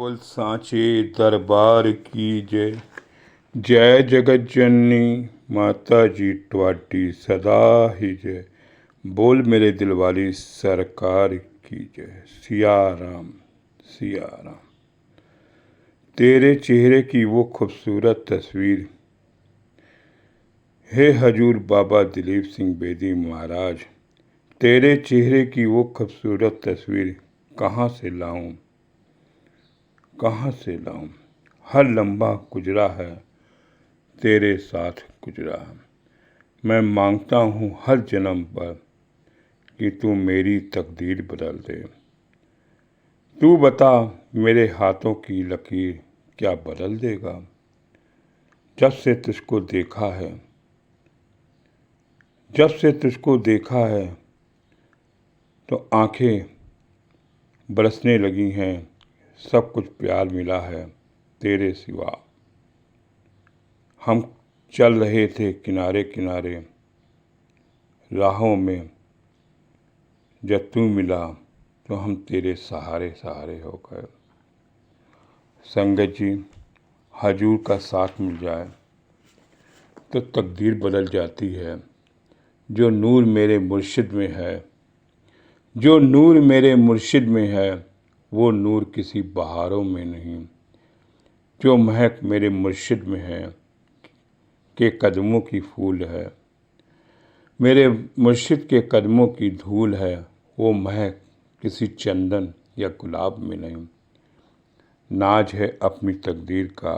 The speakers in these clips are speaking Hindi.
बोल सांचे दरबार की जय। जय जगत जननी माता जी ट्वाटी सदा ही जय। बोल मेरे दिल वाली सरकार की जय। सिया राम सिया राम। तेरे चेहरे की वो खूबसूरत तस्वीर, हे हजूर बाबा दिलीप सिंह बेदी महाराज, तेरे चेहरे की वो खूबसूरत तस्वीर कहाँ से लाऊं, कहाँ से लाऊं। हर लम्हा गुजरा है तेरे साथ गुजरा है। मैं मांगता हूँ हर जन्म पर कि तू मेरी तकदीर बदल दे। तू बता मेरे हाथों की लकीर क्या बदल देगा। जब से तुझको देखा है, जब से तुझको देखा है तो आंखें बरसने लगी हैं। सब कुछ प्यार मिला है तेरे सिवा। हम चल रहे थे किनारे किनारे राहों में, जब तू मिला तो हम तेरे सहारे सहारे हो गए। संगत जी, हजूर का साथ मिल जाए तो तकदीर बदल जाती है। जो नूर मेरे मुर्शिद में है, जो नूर मेरे मुर्शिद में है, वो नूर किसी बहारों में नहीं। जो महक मेरे मुर्शिद में है के कदमों की फूल है, मेरे मुर्शिद के कदमों की धूल है। वो महक किसी चंदन या गुलाब में नहीं। नाज है अपनी तकदीर का,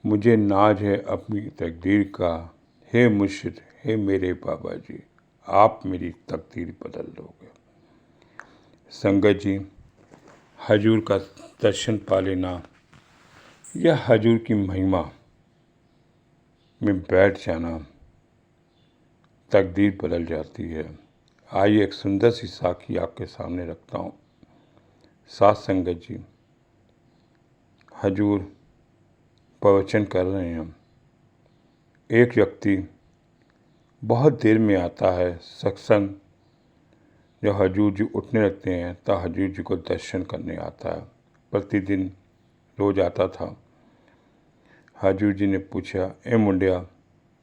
मुझे नाज है अपनी तकदीर का। हे मुर्शिद, हे मेरे बाबा जी, आप मेरी तकदीर बदल दोगे। संगत जी, हजूर का दर्शन पा लेना या हजूर की महिमा में बैठ जाना, तकदीर बदल जाती है। आइए एक सुंदर सी साखी आपके सामने रखता हूँ। साथ संगत जी, हजूर प्रवचन कर रहे हैं। एक व्यक्ति बहुत देर में आता है। सत्संग जब हजूर जी उठने लगते हैं तो हजूर जी को दर्शन करने आता है। प्रतिदिन रोज आता था। हजूर जी ने पूछा, ए मुंडिया,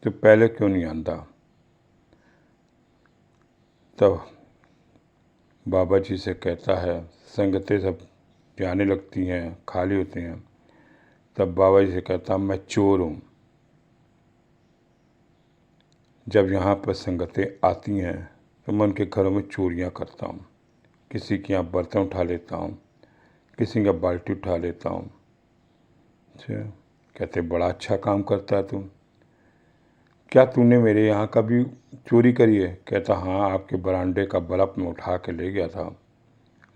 तू पहले क्यों नहीं आंदा। तब बाबा जी से कहता है, संगतें सब जाने लगती हैं, खाली होती हैं। तब बाबा जी से कहता, मैं चोर हूँ। जब यहाँ पर संगतें आती हैं तो मैं उनके घरों में चोरियाँ करता हूँ। किसी के यहाँ बर्तन उठा लेता हूँ, किसी का बाल्टी उठा लेता हूँ। अच्छा, कहते बड़ा अच्छा काम करता है तू। क्या तूने मेरे यहाँ कभी चोरी करी है। कहता हाँ, आपके बरामदे का बल्ब में उठा के ले गया था,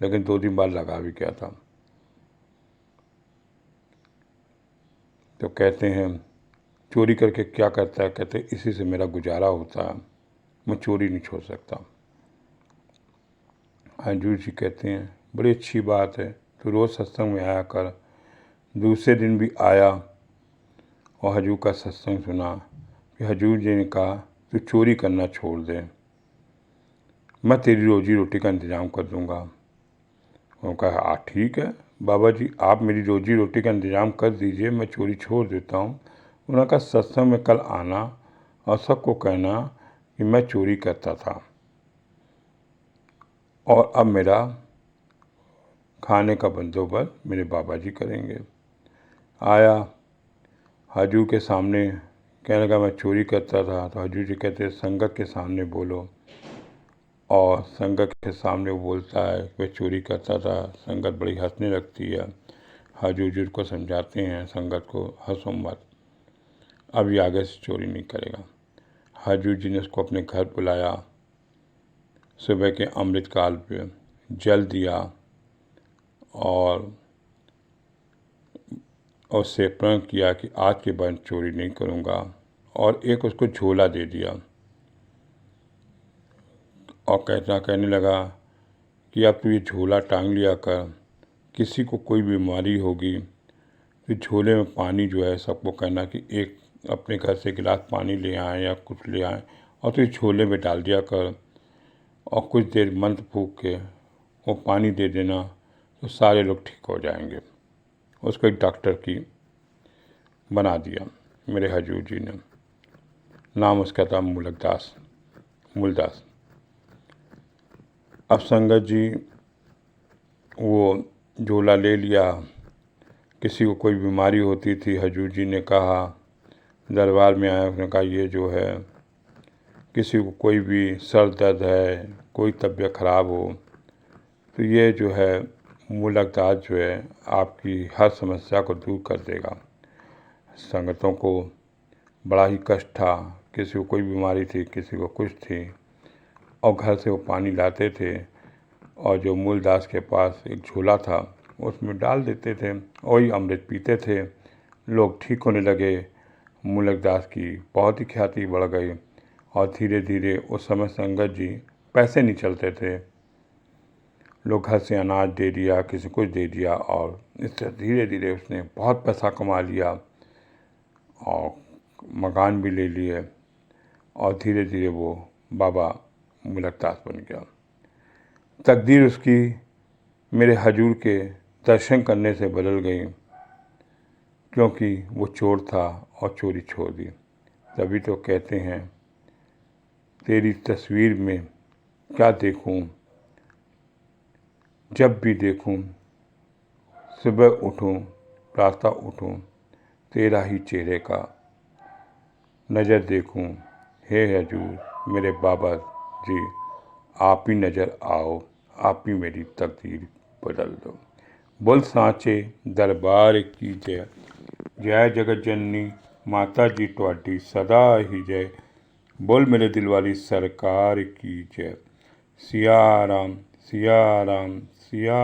लेकिन 2 दिन बाद लगा भी गया था। तो कहते हैं चोरी करके क्या करता है। कहते इसी से मेरा गुजारा होता है, मैं चोरी नहीं छोड़ सकता। हजूर जी कहते हैं बड़ी अच्छी बात है, तू रोज़ सत्संग में आया कर। दूसरे दिन भी आया और हजूर का सत्संग सुना। कि हजूर जी ने कहा तू चोरी करना छोड़ दे, मैं तेरी रोजी रोटी का इंतज़ाम कर दूंगा। उन्होंने कहा ठीक है बाबा जी, आप मेरी रोजी रोटी का इंतज़ाम कर दीजिए, मैं चोरी छोड़ देता हूँ। उन्होंने कहा सत्संग में कल आना और सबको कहना कि मैं चोरी करता था और अब मेरा खाने का बंदोबस्त मेरे बाबा जी करेंगे। आया हजूर के सामने, कहने लगा मैं चोरी करता था। तो हजूर जी कहते संगत के सामने बोलो। और संगत के सामने वो बोलता है वह चोरी करता था। संगत बड़ी हंसने लगती है। हजूर जी को समझाते हैं संगत को, हंसो मत, अब ये आगे से चोरी नहीं करेगा। हजूर जी ने उसको अपने घर बुलाया। सुबह के अमृत काल पे जल दिया और उससे प्रण किया कि आज के बाद चोरी नहीं करूँगा। और एक उसको झोला दे दिया और कहने लगा कि अब तू ये झोला टांग लिया कर, किसी को कोई बीमारी होगी तो झोले में पानी जो है सबको कहना कि एक अपने घर से गिलास पानी ले आए या कुछ ले आए और तो इस झोले में डाल दिया कर और कुछ देर मंत्र फूंक के वो पानी दे देना तो सारे लोग ठीक हो जाएंगे। उसको एक डॉक्टर की बना दिया मेरे हजूर जी ने। नाम उसका था मूलदास। अब संगत जी वो झोला ले लिया। किसी को कोई बीमारी होती थी, हजूर जी ने कहा, दरबार में आया, उसने कहा ये जो है, किसी को कोई भी सर दर्द है, कोई तबीयत ख़राब हो, तो ये जो है मुलकदास जो है आपकी हर समस्या को दूर कर देगा। संगतों को बड़ा ही कष्ट था, किसी को कोई बीमारी थी, किसी को कुछ थी, और घर से वो पानी लाते थे और जो मूलदास के पास एक झोला था उसमें डाल देते थे, वही अमृत पीते थे। लोग ठीक होने लगे। मूलकदास की बहुत ही ख्याति बढ़ गई और धीरे धीरे उस समय संगत जी पैसे नहीं चलते थे, लोग घर से अनाज दे दिया, किसी कुछ दे दिया, और इससे धीरे धीरे उसने बहुत पैसा कमा लिया और मकान भी ले लिए और धीरे धीरे वो बाबा मूलकदास बन गया। तकदीर उसकी मेरे हजूर के दर्शन करने से बदल गई, क्योंकि वो चोर था और चोरी छोड़ दी। तभी तो कहते हैं, तेरी तस्वीर में क्या देखूं, जब भी देखूं, सुबह उठूं, प्रातः उठूं, तेरा ही चेहरे का नज़र देखूं। हे हजूर मेरे बाबा जी, आप ही नज़र आओ, आप ही मेरी तकदीर बदल दो। बोल सांचे दरबार की जय। जय जगत जननी माता जी तुहाडी सदा ही जय। बोल मेरे दिल वाली सरकार की जय। सिया राम सिया राम सिया